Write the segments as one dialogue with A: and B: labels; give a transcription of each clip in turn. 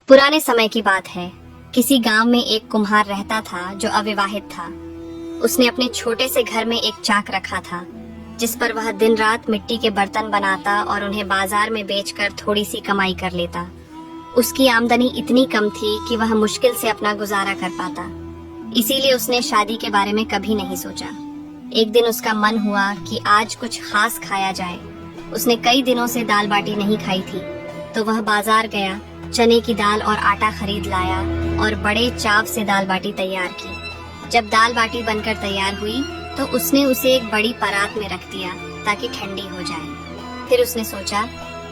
A: पुराने समय की बात है। किसी गांव में एक कुम्हार रहता था जो अविवाहित था। उसने अपने छोटे से घर में एक चाक रखा था जिस पर वह दिन रात मिट्टी के बर्तन बनाता और उन्हें बाजार में बेचकर थोड़ी सी कमाई कर लेता। उसकी आमदनी इतनी कम थी कि वह मुश्किल से अपना गुजारा कर पाता। इसीलिए उसने शादी के बारे में कभी नहीं सोचा। एक दिन उसका मन हुआ कि आज कुछ खास खाया जाए। उसने कई दिनों से दाल बाटी नहीं खाई थी, तो वह बाजार गया, चने की दाल और आटा खरीद लाया और बड़े चाव से दाल बाटी तैयार की। जब दाल बाटी बनकर तैयार हुई तो उसने उसे एक बड़ी परात में रख दिया ताकि ठंडी हो जाए। फिर उसने सोचा,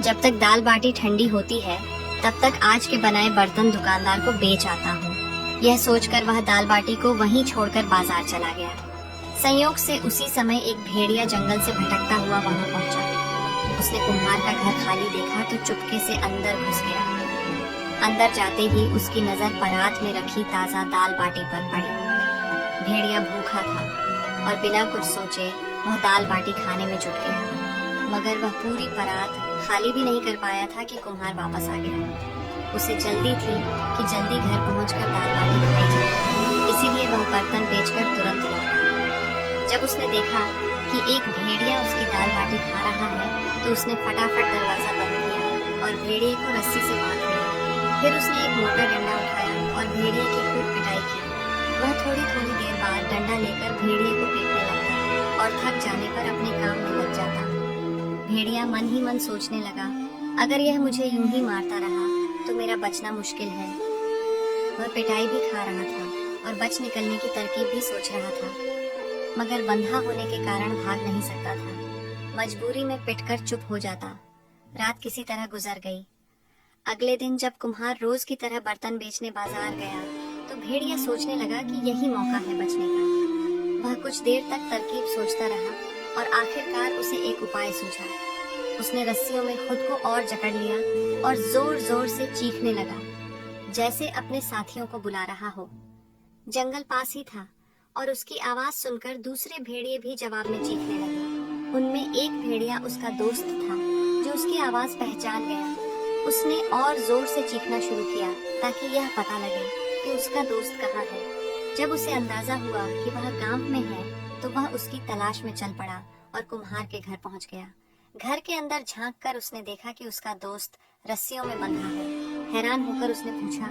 A: जब तक दाल बाटी ठंडी होती है तब तक आज के बनाए बर्तन दुकानदार को बेच आता हूँ। यह सोचकर वह दाल बाटी को वहीं छोड़कर बाजार चला गया। संयोग से उसी समय एक भेड़िया जंगल से भटकता हुआ वहां पहुंचा। उसने कुम्हार का घर खाली देखा तो चुपके से अंदर घुस गया। अंदर जाते ही उसकी नजर परात में रखी ताजा दाल बाटी पर पड़ी। भेड़िया भूखा था और बिना कुछ सोचे वह दाल बाटी खाने में जुट गया, मगर वह पूरी परात खाली भी नहीं कर पाया था कि कुम्हार वापस आ गया। उसे जल्दी थी कि जल्दी घर पहुंचकर दाल बाटी खाई जाए, इसीलिए वह बर्तन बेचकर तुरंत लौटा। जब उसने देखा कि एक भेड़िया उसकी दाल बाटी खा रहा है तो उसने फटाफट दरवाजा बंद किया और भेड़िए को रस्सी से बांध दिया। फिर उसने एक मोटा डंडा उठाया और भेड़िए की खूब पिटाई की। वह थोड़ी थोड़ी देर बाद डंडा लेकर भेड़िए को पीटने लगता और थक जाने पर अपने काम में लग जाता। भेड़िया मन ही मन सोचने लगा, अगर यह मुझे यूं ही मारता रहा तो मेरा बचना मुश्किल है। वह पिटाई भी खा रहा था और बच निकलने की तरकीब भी सोच रहा था, मगर बंधा होने के कारण भाग नहीं सकता था। मजबूरी में पिटकर चुप हो जाता। रात किसी तरह गुजर गई। अगले दिन जब कुम्हार रोज की तरह बर्तन बेचने बाजार गया तो भेड़िया सोचने लगा कि यही मौका है बचने का। वह कुछ देर तक तरकीब सोचता रहा और आखिरकार उसे एक उपाय सूझा। उसने रस्सियों में खुद को और जकड़ लिया और जोर जोर से चीखने लगा, जैसे अपने साथियों को बुला रहा हो। जंगल पास ही था और उसकी आवाज सुनकर दूसरे भेड़िए भी जवाब में चीखने लगे। उनमें एक भेड़िया उसका दोस्त था जो उसकी आवाज पहचान गया। उसने और जोर से चीखना शुरू किया ताकि यह पता लगे कि उसका दोस्त कहाँ है। जब उसे अंदाजा हुआ कि वह गांव में है तो वह उसकी तलाश में चल पड़ा और कुम्हार के घर पहुंच गया। घर के अंदर झांक कर उसने देखा कि उसका दोस्त रस्सियों में बंधा है। हैरान होकर उसने पूछा,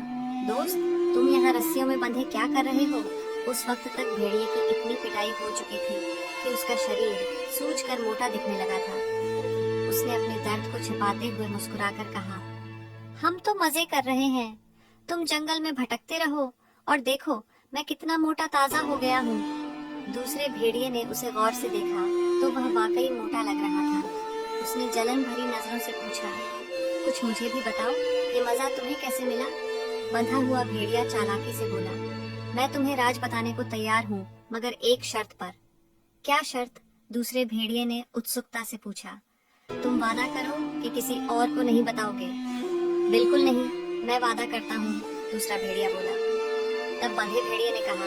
A: दोस्त, तुम यहाँ रस्सियों में बंधे क्या कर रहे हो? उस वक्त तक भेड़िए की इतनी पिटाई हो चुकी थी कि उसका शरीर सूजकर मोटा दिखने लगा था। उसने अपने दर्द को छिपाते हुए मुस्कुराकर कहा, हम तो मजे कर रहे हैं, तुम जंगल में भटकते रहो और देखो मैं कितना मोटा ताजा हो गया हूँ। दूसरे भेड़िए ने उसे गौर से देखा तो वह वाकई मोटा लग रहा था। उसने जलन भरी नजरों से पूछा, कुछ मुझे भी बताओ, ये मजा तुम्हें कैसे मिला? बंधा हुआ भेड़िया चालाकी से बोला, मैं तुम्हें राज बताने को तैयार हूँ, मगर एक शर्त पर। क्या शर्त? दूसरे भेड़िए ने उत्सुकता से पूछा। तुम वादा करो कि किसी और को नहीं बताओगे। बिल्कुल नहीं, मैं वादा करता हूँ, दूसरा भेड़िया बोला। तब बंधे भेड़िए ने कहा,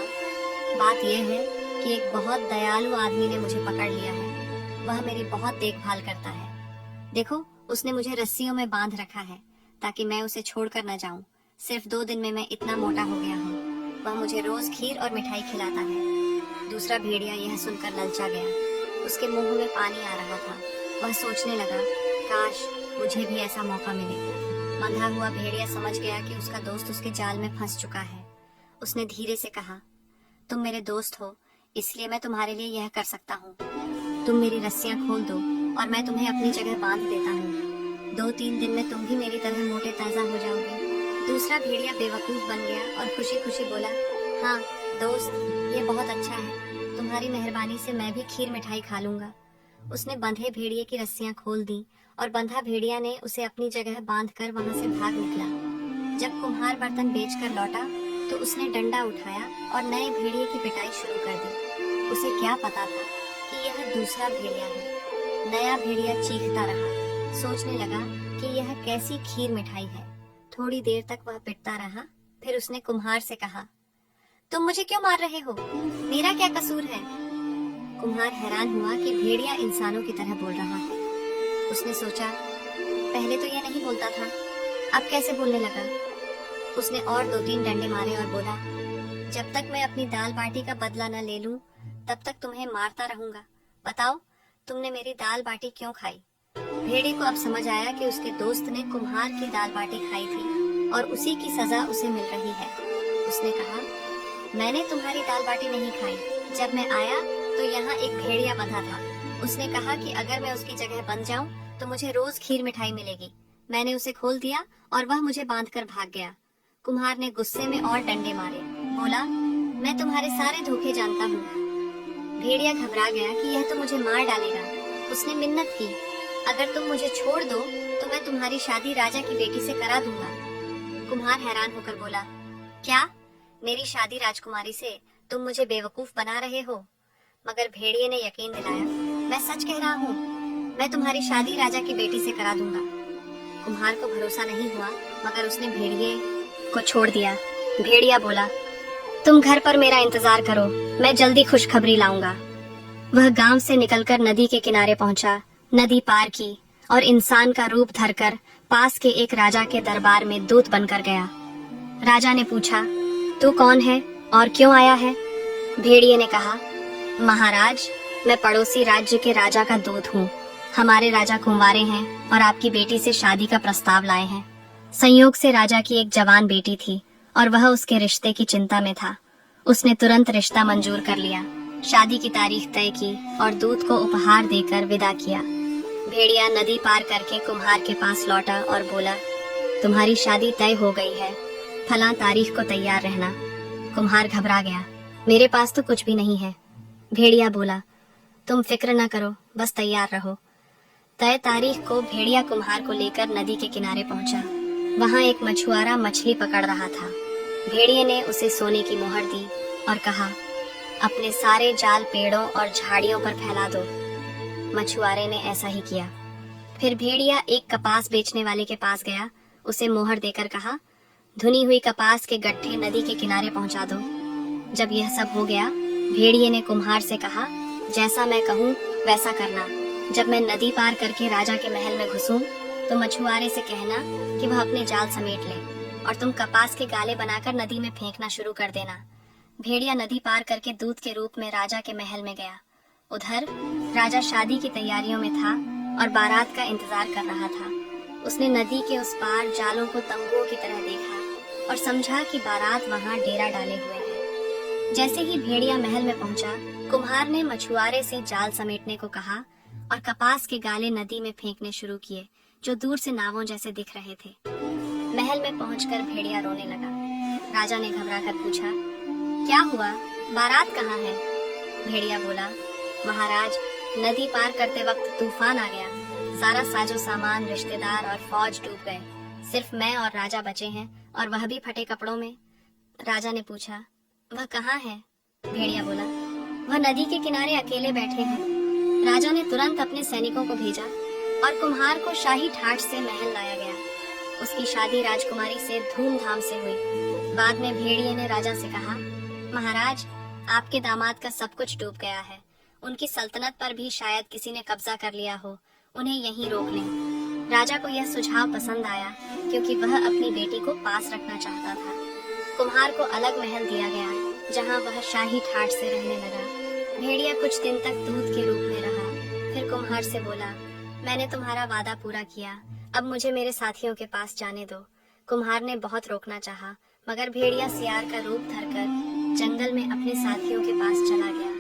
A: बात यह है कि एक बहुत दयालु आदमी ने मुझे पकड़ लिया है। वह मेरी बहुत देखभाल करता है। देखो, उसने मुझे रस्सियों में बांध रखा है ताकि मैं उसे छोड़कर न जाऊं। सिर्फ 2 दिन में मैं इतना मोटा हो गया हूँ। वह मुझे रोज खीर और मिठाई खिलाता है। दूसरा भेड़िया यह सुनकर ललचा गया। उसके मुंह में पानी आ रहा था। वह सोचने लगा, काश मुझे भी ऐसा मौका मिले। बंधा हुआ भेड़िया समझ गया कि उसका दोस्त उसके जाल में फंस चुका है। उसने धीरे से कहा, तुम मेरे दोस्त हो, इसलिए मैं तुम्हारे लिए यह कर सकता हूँ। तुम मेरी रस्सियां खोल दो और मैं तुम्हें अपनी जगह बांध देता हूँ। 2-3 दिन में तुम भी मेरी तरह मोटे ताजा हो जाओगे। दूसरा भेड़िया बेवकूफ बन गया और खुशी खुशी बोला, हाँ दोस्त, ये बहुत अच्छा है। तुम्हारी मेहरबानी से मैं भी खीर मिठाई खा लूंगा। उसने बंधे भेड़िए की रस्सियां खोल दी और बंधा भेड़िया ने उसे अपनी जगह बांध कर वहां से भाग निकला। जब कुम्हार बर्तन बेचकर लौटा तो उसने डंडा उठाया और नए भेड़िए की पिटाई शुरू कर दी। उसे क्या पता था कि यह दूसरा भेड़िया है। नया भेड़िया चीखता रहा, सोचने लगा कि यह कैसी खीर मिठाई है। थोड़ी देर तक वह पिटता रहा। फिर उसने कुम्हार से कहा, तुम मुझे क्यों मार रहे हो? मेरा क्या कसूर है? कुम्हार हैरान हुआ कि भेड़िया इंसानों की तरह बोल रहा है। उसने सोचा, पहले तो यह नहीं बोलता था, अब कैसे बोलने लगा? उसने और 2-3 डंडे मारे और बोला, जब तक मैं अपनी दाल बाटी का बदला न ले लूं, तब तक तुम्हें मारता रहूंगा। बताओ, तुमने मेरी दाल बाटी क्यों खाई? भेड़िए को अब समझ आया कि उसके दोस्त ने कुम्हार की दाल बाटी खाई थी और उसी की सजा उसे मिल रही है। उसने कहा, मैंने तुम्हारी दाल बाटी नहीं खाई। जब मैं आया तो यहाँ एक भेड़िया बंधा था। उसने कहा कि अगर मैं उसकी जगह बंध जाऊं तो मुझे रोज खीर मिठाई मिलेगी। मैंने उसे खोल दिया और वह मुझे बांधकर भाग गया। कुम्हार ने गुस्से में और डंडे मारे। बोला, मैं तुम्हारे सारे धोखे जानता हूँ। भेड़िया घबरा गया कि यह तो मुझे मार डालेगा। उसने मिन्नत की, अगर तुम मुझे छोड़ दो तो मैं तुम्हारी शादी राजा की बेटी से करा दूंगा। कुम्हार हैरान होकर बोला, क्या? मेरी शादी राजकुमारी से? तुम मुझे बेवकूफ बना रहे हो। मगर भेड़िए ने यकीन दिलाया, मैं सच कह रहा हूँ, मैं तुम्हारी शादी राजा की बेटी से करा दूंगा। कुम्हार को भरोसा नहीं हुआ, मगर उसने भेड़िए को छोड़ दिया। भेड़िया बोला, तुम घर पर मेरा इंतजार करो, मैं जल्दी खुशखबरी लाऊंगा। वह गांव से निकलकर नदी के किनारे पहुंचा, नदी पार की और इंसान का रूप धरकर पास के एक राजा के दरबार में दूत बनकर गया। राजा ने पूछा, तू कौन है और क्यों आया है? भेड़िए ने कहा, महाराज, मैं पड़ोसी राज्य के राजा का दूत हूँ। हमारे राजा कुंवारे हैं और आपकी बेटी से शादी का प्रस्ताव लाए हैं। संयोग से राजा की एक जवान बेटी थी और वह उसके रिश्ते की चिंता में था। उसने तुरंत रिश्ता मंजूर कर लिया, शादी की तारीख तय की और दूत को उपहार देकर विदा किया। भेड़िया नदी पार करके कुम्हार के पास लौटा और बोला, तुम्हारी शादी तय हो गई है, फलां तारीख को तैयार रहना। कुम्हार घबरा गया, मेरे पास तो कुछ भी नहीं है। भेड़िया बोला, तुम फिक्र न करो, बस तैयार रहो। तय तारीख को भेड़िया कुम्हार को लेकर नदी के किनारे पहुंचा। वहां एक मछुआरा मछली पकड़ रहा था। भेड़िए ने उसे सोने की मोहर दी और कहा, अपने सारे जाल पेड़ों और झाड़ियों पर फैला दो। मछुआरे ने ऐसा ही किया। फिर भेड़िया एक कपास बेचने वाले के पास गया, उसे मोहर देकर कहा, धुनी हुई कपास के गट्ठे नदी के किनारे पहुंचा दो। जब यह सब हो गया, भेड़िए ने कुम्हार से कहा, जैसा मैं कहूँ वैसा करना। जब मैं नदी पार करके राजा के महल में घुसूं, तो मछुआरे से कहना कि वह अपने जाल समेट ले और तुम कपास के गाले बनाकर नदी में फेंकना शुरू कर देना। भेड़िया नदी पार करके दूत के रूप में राजा के महल में गया। उधर राजा शादी की तैयारियों में था और बारात का इंतजार कर रहा था। उसने नदी के उस पार जालों को तंबुओं की तरह देखा और समझा कि बारात वहां डेरा डाले हुए है। जैसे ही भेड़िया महल में पहुंचा, कुम्हार ने मछुआरे से जाल समेटने को कहा और कपास के गाले नदी में फेंकने शुरू किए, जो दूर से नावों जैसे दिख रहे थे। महल में पहुंचकर भेड़िया रोने लगा। राजा ने घबराकर पूछा, क्या हुआ, बारात कहाँ है? भेड़िया बोला, महाराज, नदी पार करते वक्त तूफान आ गया। सारा साजो सामान, रिश्तेदार और फौज डूब गए। सिर्फ मैं और राजा बचे हैं और वह भी फटे कपड़ों में। राजा ने पूछा, वह कहाँ है? भेड़िया बोला, वह नदी के किनारे अकेले बैठे हैं। राजा ने तुरंत अपने सैनिकों को भेजा और कुम्हार को शाही ठाठ से महल लाया गया। उसकी शादी राजकुमारी से धूमधाम से हुई। बाद में भेड़िए ने राजा से कहा, महाराज, आपके दामाद का सब कुछ डूब गया है। उनकी सल्तनत पर भी शायद किसी ने कब्जा कर लिया हो, उन्हें यहीं रोक लें। राजा को यह सुझाव पसंद आया क्योंकि वह अपनी बेटी को पास रखना चाहता था। कुम्हार को अलग महल दिया गया जहां वह शाही ठाठ से रहने लगा। भेड़िया कुछ दिन तक दूत के रूप में रहा। फिर कुम्हार से बोला, मैंने तुम्हारा वादा पूरा किया, अब मुझे मेरे साथियों के पास जाने दो। कुम्हार ने बहुत रोकना चाहा, मगर भेड़िया सियार का रूप धरकर जंगल में अपने साथियों के पास चला गया।